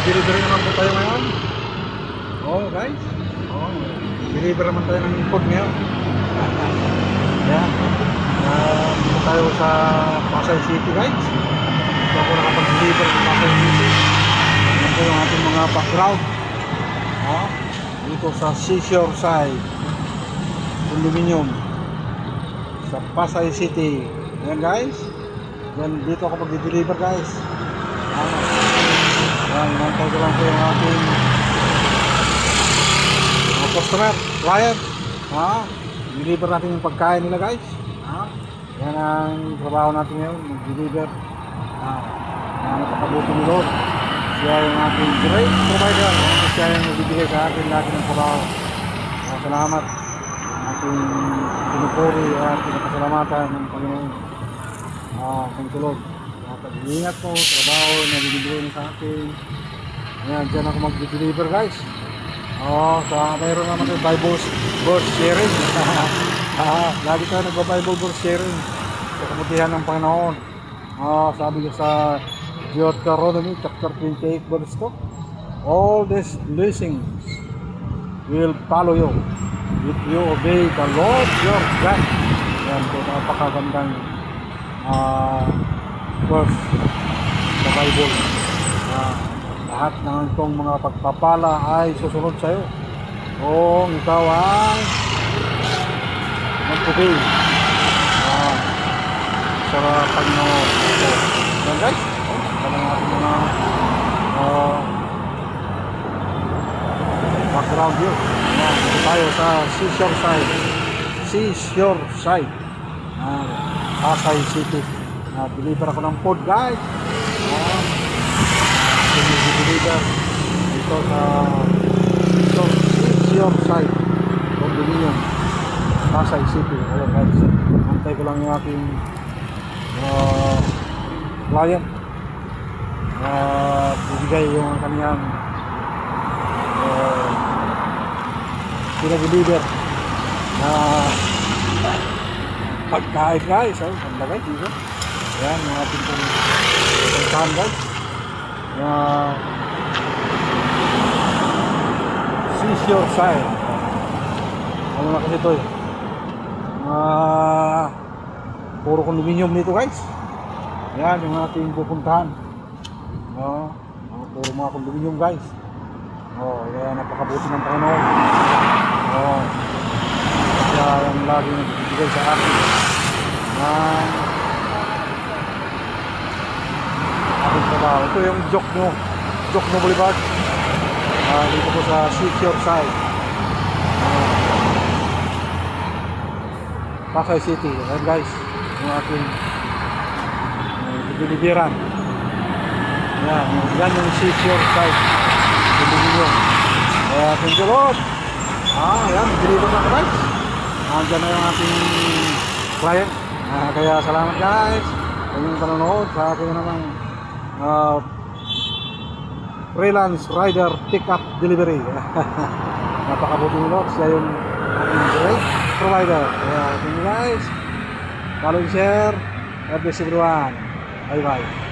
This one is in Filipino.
mag-delivery naman po tayo ngayon. Oh guys, oh, deliver naman tayo ng food ngayon. Yan. Dito tayo sa Pasay City guys. Dito ako nakapag-deliver ng Pasay City. Yan po yung ating mga background. Oh, dito sa Seashore Side Condominium sa Pasay City. Yan guys. Yan, dito ako mag-deliver guys. Yan, nantay ko lang po yung ating customer, client. Deliver natin yung pagkain nila guys. Yan ang trabaho natin ngayon, mag-deliver. Napakabuti ni Lord. Siya yung ating great provider. Siya yung nagbibigay sa atin lahat ng trabaho. Salamat. Ating pinupuri at pinapasalamatan ng Panginoon. Thank you Lord. Pag-iingat po, trabaho na bibigay niyo sa atin. Ayan, dyan ako mag-deliver guys. Mayroon naman yung Bible verse sharing. Lagi tayo nagba-Bible verse sharing sa kabutihan ng Panginoon. Sabi ko sa Deuteronomy chapter 28 verse 2, all these blessings will follow you if you obey the Lord your God. Yan po, napakagandang verse sa Bible. Lahat ng itong mga pagpapala ay susunod sa iyo kung ikaw ay mag-obey sa Panginoon. Yan guys, ito lang ating mga background view. Dito tayo sa Seashore Side Pasay City. Deliver ako ng food guys. Deliver dito sa Seashore Side Condominium Pasay City. Ayan guys, antay ko lang yung aking client bibigay yung kanyang pinag-deliver na pagkain guys. Ang lagay dito. Ayan yung ating puntahan guys. Seashore Side. Ano na kasi ito puro condominium nito guys. Yan yung ating pupuntahan. Puro mga condominium guys. Yan, napakabuti ng Panginoon. Kaya yung lagi nagbibigay sa akin aking trabaho. Ito yung Jokno Boulevard. Dito po sa Seashore Side Pasay City. Ayan guys, yung aking deliveran. Yan yung Seashore Side Condominium. Thank you Lord. Ayan, deliver na guys. Andyan na yung ating client. Kaya salamat guys sa inyong panonood sa aking namang freelance rider pick-up delivery. Napakabuti ni Lord. Siya yung ating great provider. Kaya thank you guys. Follow and share. God bless everyone. Bye bye.